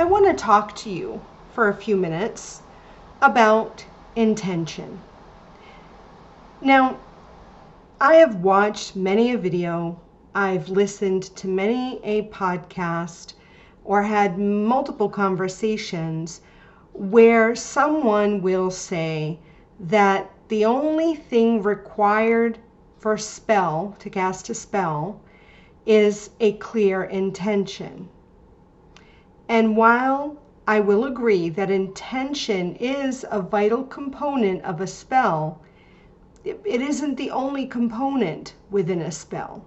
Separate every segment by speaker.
Speaker 1: I want to talk to you for a few minutes about intention. Now, I have watched many a video, I've listened to many a podcast, or had multiple conversations where someone will say that the only thing required for to cast a spell, is a clear intention. And while I will agree that intention is a vital component of a spell, it isn't the only component within a spell.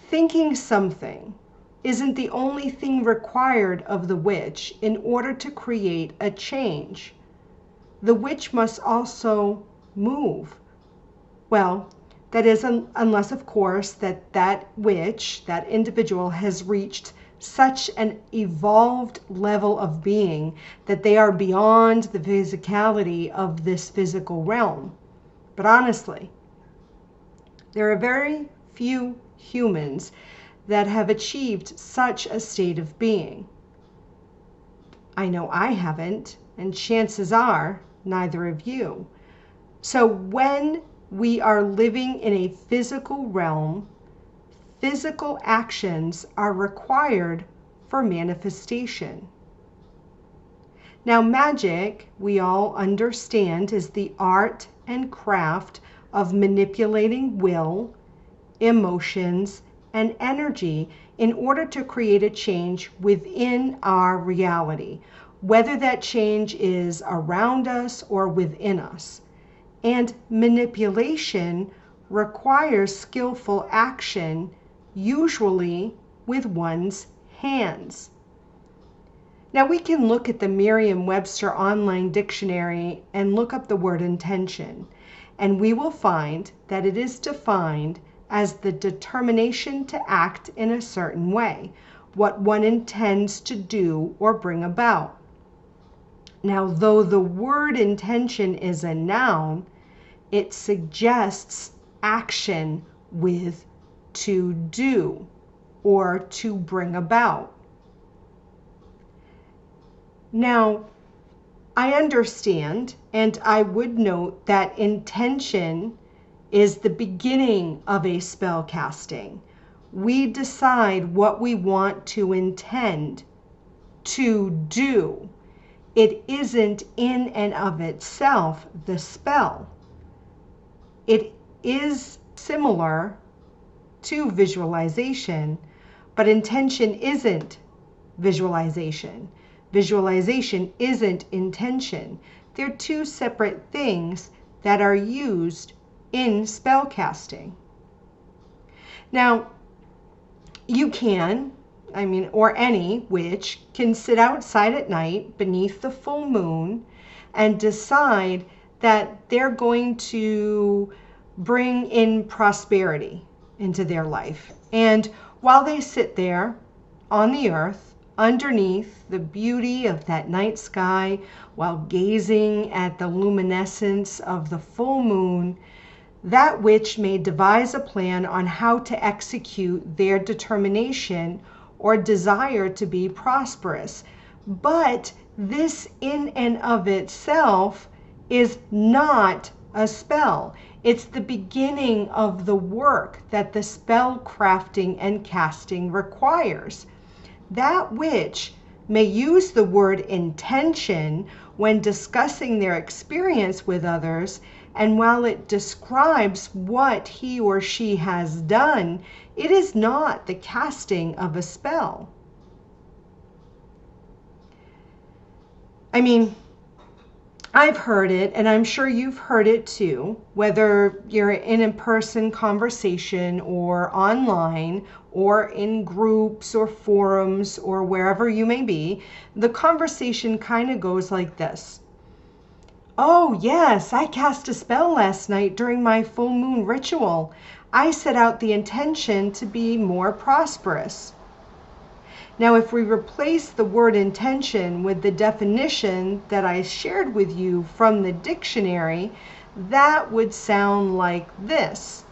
Speaker 1: Thinking something isn't the only thing required of the witch in order to create a change. The witch must also move. Well, that is unless, of course, that witch, that individual, has reached such an evolved level of being that they are beyond the physicality of this physical realm. But honestly, there are very few humans that have achieved such a state of being. I know I haven't, and chances are neither of you. So when we are living in a physical realm, physical actions are required for manifestation. Now, magic, we all understand, is the art and craft of manipulating will, emotions, and energy in order to create a change within our reality, whether that change is around us or within us. And manipulation requires skillful action, usually with one's hands. Now we can look at the Merriam-Webster online dictionary and look up the word intention, and we will find that it is defined as the determination to act in a certain way, what one intends to do or bring about. Now, though the word intention is a noun, it suggests action with to do or to bring about. Now, I understand, and I would note that intention is the beginning of a spell casting. We decide what we want to intend to do. It isn't in and of itself the spell. It is similar to visualization, but intention isn't visualization. Visualization isn't intention. They're two separate things that are used in spellcasting. Now, you can, or any witch can sit outside at night beneath the full moon and decide that they're going to bring in prosperity into their life. And while they sit there on the earth, underneath the beauty of that night sky, while gazing at the luminescence of the full moon, that witch may devise a plan on how to execute their determination or desire to be prosperous. But this in and of itself is not a spell. It's the beginning of the work that the spell crafting and casting requires. That witch may use the word intention when discussing their experience with others, and while it describes what he or she has done, it is not the casting of a spell. I've heard it, and I'm sure you've heard it too, whether you're in a person conversation or online or in groups or forums or wherever you may be. The conversation kind of goes like this. Oh yes, I cast a spell last night during my full moon ritual. I set out the intention to be more prosperous. Now, if we replace the word intention with the definition that I shared with you from the dictionary, that would sound like this.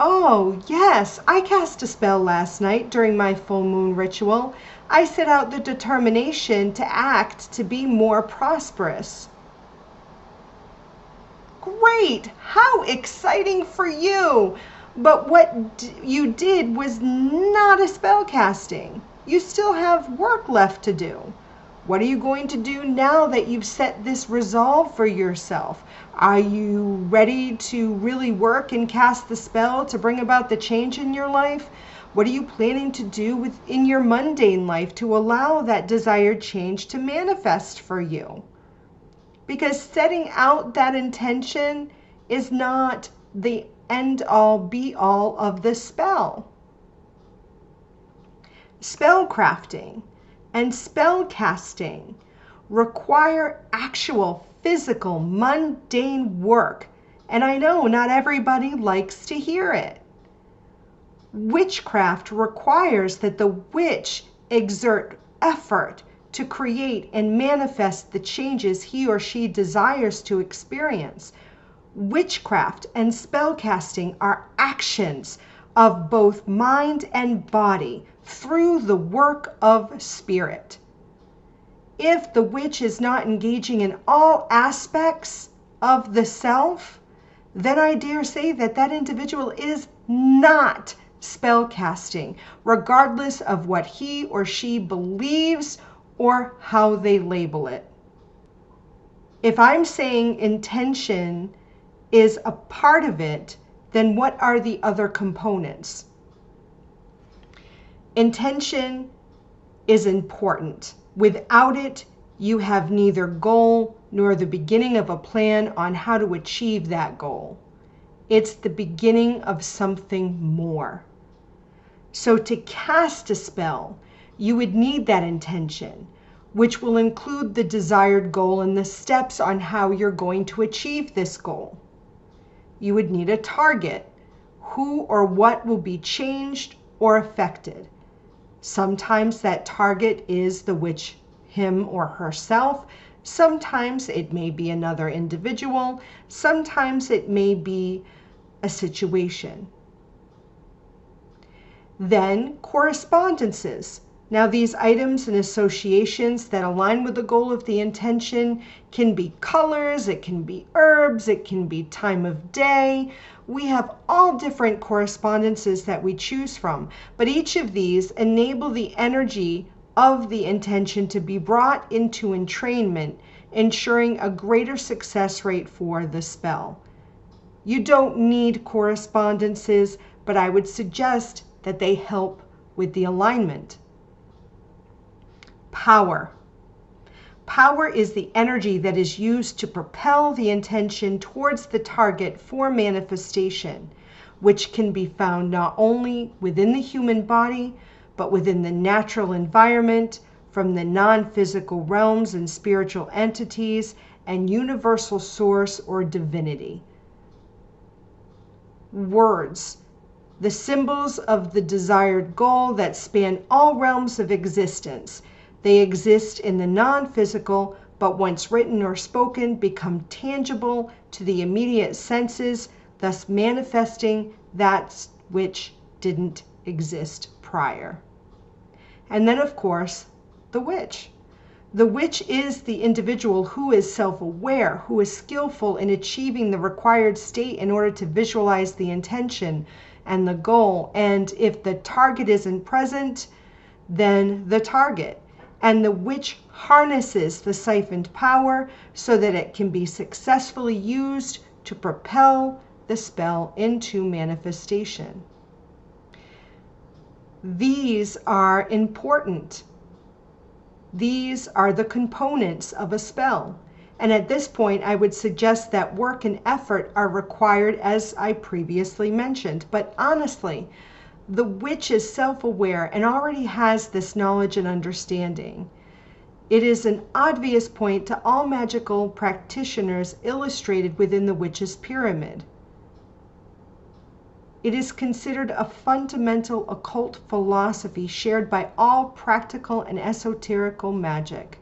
Speaker 1: Oh, yes, I cast a spell last night during my full moon ritual. I set out the determination to act to be more prosperous. Great! How exciting for you! But what you did was not a spell casting. You still have work left to do. What are you going to do now that you've set this resolve for yourself? Are you ready to really work and cast the spell to bring about the change in your life? What are you planning to do in your mundane life to allow that desired change to manifest for you? Because setting out that intention is not the end all be all of the spell. Spell crafting and spell casting require actual physical mundane work, and I know not everybody likes to hear it. Witchcraft requires that the witch exert effort to create and manifest the changes he or she desires to experience. Witchcraft and spellcasting are actions of both mind and body through the work of spirit. If the witch is not engaging in all aspects of the self, then I dare say that that individual is not spellcasting, regardless of what he or she believes or how they label it. If I'm saying intention is a part of it, then what are the other components? Intention is important. Without it, you have neither goal nor the beginning of a plan on how to achieve that goal. It's the beginning of something more. So to cast a spell, you would need that intention, which will include the desired goal and the steps on how you're going to achieve this goal. You would need a target, who or what will be changed or affected. Sometimes that target is the witch, him or herself. Sometimes it may be another individual. Sometimes it may be a situation. Then correspondences. Now these items and associations that align with the goal of the intention can be colors, it can be herbs, it can be time of day. We have all different correspondences that we choose from, but each of these enable the energy of the intention to be brought into entrainment, ensuring a greater success rate for the spell. You don't need correspondences, but I would suggest that they help with the alignment. Power. Power is the energy that is used to propel the intention towards the target for manifestation, which can be found not only within the human body, but within the natural environment, from the non-physical realms and spiritual entities, and universal source or divinity. Words. The symbols of the desired goal that span all realms of existence. They exist in the non-physical, but once written or spoken, become tangible to the immediate senses, thus manifesting that which didn't exist prior. And then, of course, the witch. The witch is the individual who is self-aware, who is skillful in achieving the required state in order to visualize the intention and the goal. And if the target isn't present, then the target. And the witch harnesses the siphoned power so that it can be successfully used to propel the spell into manifestation. These are important. These are the components of a spell. And at this point, I would suggest that work and effort are required, as I previously mentioned. But honestly, the witch is self-aware and already has this knowledge and understanding. It is an obvious point to all magical practitioners illustrated within the witch's pyramid. It is considered a fundamental occult philosophy shared by all practical and esoterical magic.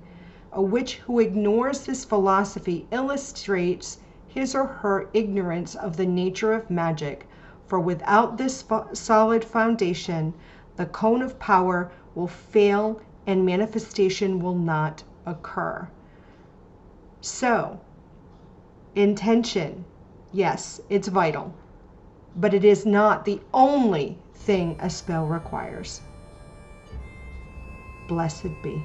Speaker 1: A witch who ignores this philosophy illustrates his or her ignorance of the nature of magic, For without this solid foundation, the cone of power will fail and manifestation will not occur. So, intention, yes, it's vital, but it is not the only thing a spell requires. Blessed be.